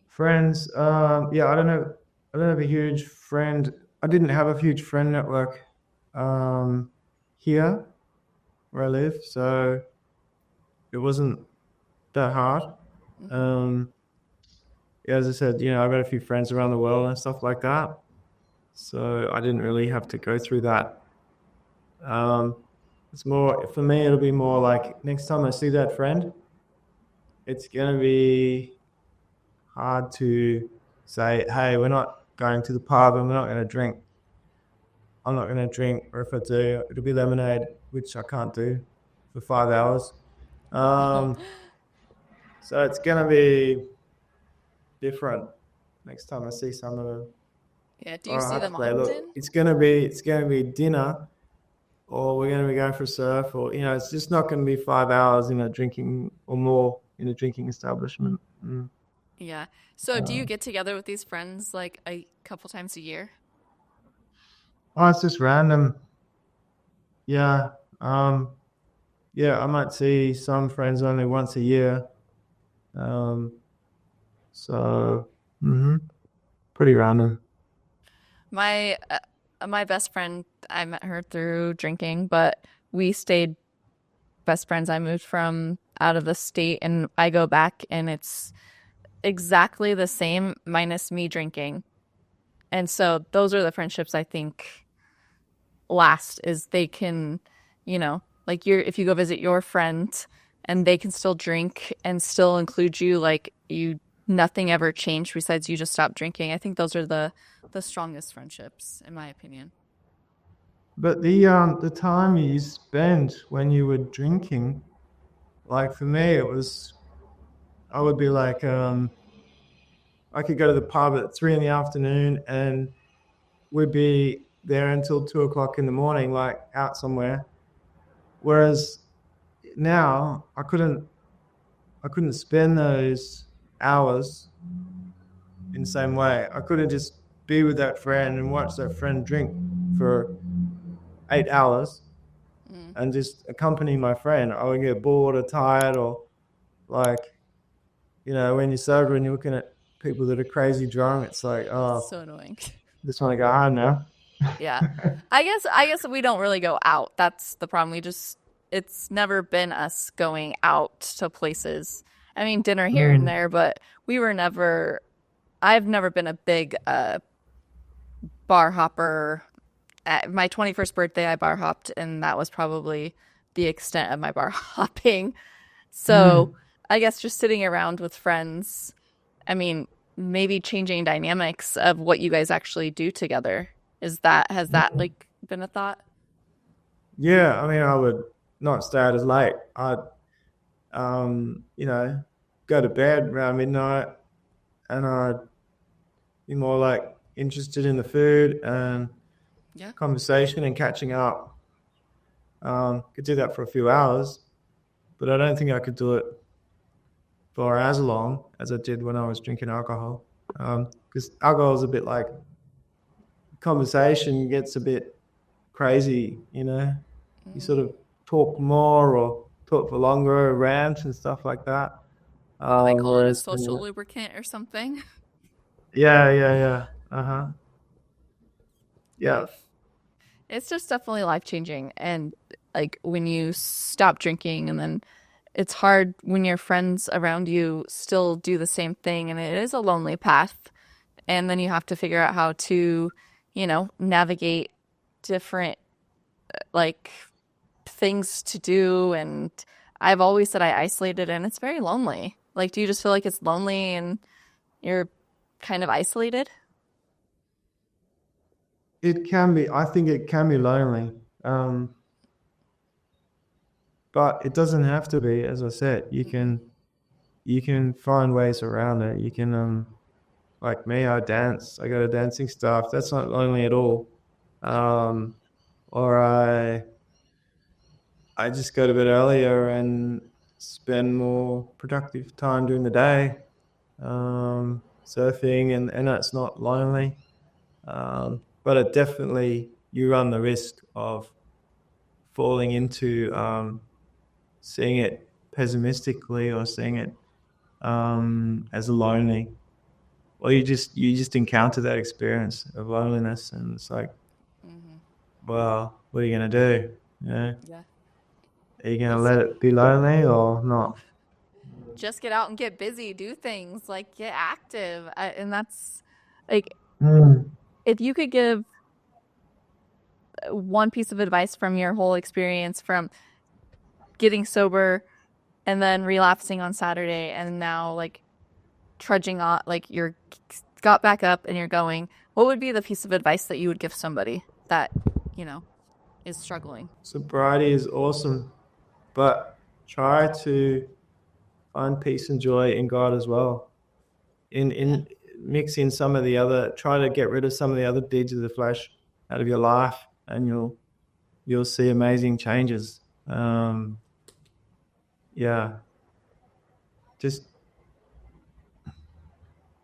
friends, yeah, I don't know. I don't have a huge friend. I didn't have a huge friend network um, here where I live, so it wasn't that hard. Hmm. Um, yeah, as I said, I've got a few friends around the world and stuff like that, so I didn't really have to go through that. Um, it's more for me. It'll be more like next time I see that friend, it's gonna be hard to say, "Hey, we're not going to the pub and we're not gonna drink." I'm not gonna drink, or if I do, it'll be lemonade, which I can't do for 5 hours. Um, so it's gonna be different next time I see some of them. Yeah. Do you Or I see have to them say, look, often? it's gonna be dinner, or we're gonna be going for a surf, or it's just not gonna be 5 hours in a drinking or more in a drinking establishment. Mm. Yeah. So do you Uh, get together with these friends like a couple times a year? oh, it's just random. Yeah. Um, yeah, I might see some friends only once a year. Um, so, pretty random. My best friend, I met her through drinking, but we stayed best friends. I moved from out of the state and I go back and it's exactly the same minus me drinking. And so those are the friendships I think last is they can, like if you go visit your friend and they can still drink and still include you, like nothing ever changed besides you just stopped drinking. I think those are the strongest friendships in my opinion. But the time you spent when you were drinking, like for me, I would be like, I could go to the pub at 3 in the afternoon and we'd be there until 2 o'clock in the morning, like out somewhere. Whereas now I couldn't spend those hours in the same way. I couldn't just be with that friend and watch that friend drink for 8 hours Mm, and just accompany my friend. I would get bored or tired or like, when you're sober and you're looking at people that are crazy drunk, it's like, oh, so annoying. just want to go home now. Yeah. I guess we don't really go out. That's the problem. It's never been us going out to places. I mean, dinner here and Mm. there, but I've never been a big bar hopper. At my 21st birthday, I bar hopped, and that was probably the extent of my bar hopping. So I guess just sitting around with friends, I mean, maybe changing dynamics of what you guys actually do together. Has that like been a thought? Yeah, I mean, I would not stay out as late. I'd, you know, go to bed around midnight, and I'd be more like interested in the food and Yeah. conversation and catching up. Could do that for a few hours, but I don't think I could do it for as long as I did when I was drinking alcohol. Because alcohol is a bit like conversation gets a bit crazy, you know. You sort of talk more or talk for longer, rant and stuff like that. They call it a Whereas, social lubricant or something. yeah, yeah, yeah. Uh huh. Yeah. Oof. It's just definitely life changing. And like when you stop drinking, and then it's hard when your friends around you still do the same thing, and it is a lonely path. And then you have to figure out how to, navigate different like things to do. And I've always said I isolated, and it's very lonely. Like, do you just feel like it's lonely and you're kind of isolated? It can be. I think it can be lonely, um, but it doesn't have to be. As I said, you can find ways around it. You can like me, I dance. I go to dancing stuff. That's not lonely at all. Um, or I just go to bed earlier and spend more productive time during the day, surfing, and that's not lonely. But it definitely you run the risk of falling into seeing it pessimistically or seeing it as lonely. Or you just encounter that experience of loneliness, and it's like, Hmm. well, what are you gonna do? You know, Yeah. are you gonna Just let it be lonely or not? just get out and get busy, do things, like get active. And that's like Mm. if you could give one piece of advice from your whole experience from getting sober and then relapsing on Saturday and now like trudging on, like you're got back up and you're going, what would be the piece of advice that you would give somebody that, you know, is struggling? Sobriety is awesome, but try to find peace and joy in God as well. Yeah. In mix in some of the other, try to get rid of some of the other deeds of the flesh out of your life, and you'll see amazing changes. Yeah, just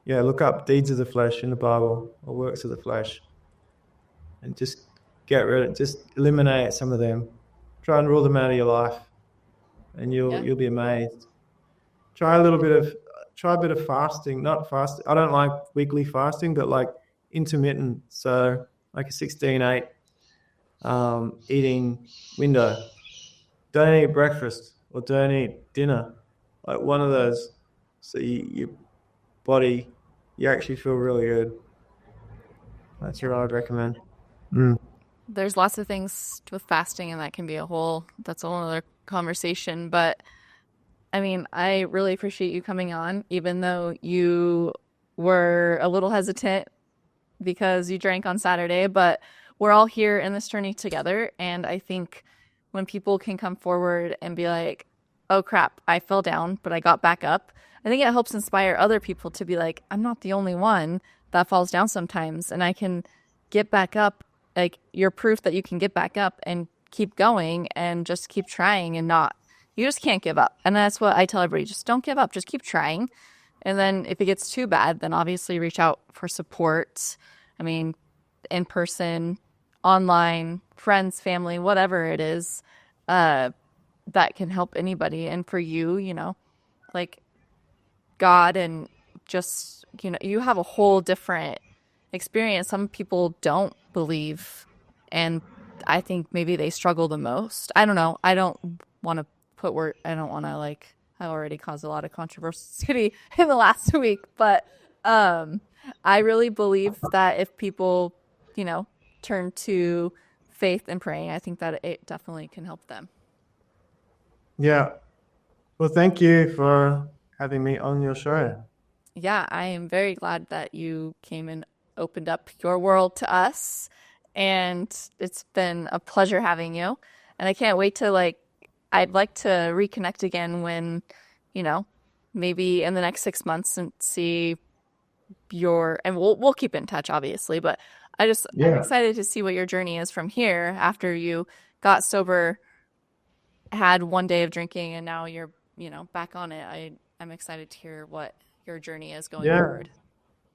yeah, look up deeds of the flesh in the Bible or works of the flesh, and just just eliminate some of them. Try and rule them out of your life, and you'll Yeah. you'll be amazed. Try a little bit of try a bit of fasting, not fast. I don't like weekly fasting, but like intermittent. So like a 16-8 eating window. Don't eat breakfast or don't eat dinner. Like one of those. So your body, you actually feel really good. That's what I would recommend. Mm. There's lots of things with fasting, and that can be that's a whole other conversation. But I mean, I really appreciate you coming on, even though you were a little hesitant because you drank on Saturday, but we're all here in this journey together. And I think when people can come forward and be like, oh crap, I fell down, but I got back up, I think it helps inspire other people to be like, I'm not the only one that falls down sometimes, and I can get back up. Like, you're proof that you can get back up and keep going and just keep trying and not, you just can't give up. And that's what I tell everybody, just don't give up, just keep trying. And then if it gets too bad, then obviously reach out for support. I mean, in person, online, friends, family, whatever it is, that can help anybody. And for you, like God and just, you have a whole different experience. Some people don't believe, and I think maybe they struggle the most. I don't know. I don't want to I don't want to like, I already caused a lot of controversy in the last week, but um, I really believe that if people, turn to faith and praying, I think that it definitely can help them. Yeah, Well, thank you for having me on your show. Yeah, I am very glad that you came and opened up your world to us. And it's been a pleasure having you. And I can't wait to I'd like to reconnect again when, you know, maybe in the next 6 months and see and we'll keep in touch obviously, but I'm Yeah. excited to see what your journey is from here after you got sober, had one day of drinking and now you're, back on it. I'm excited to hear what your journey is going Yeah. forward.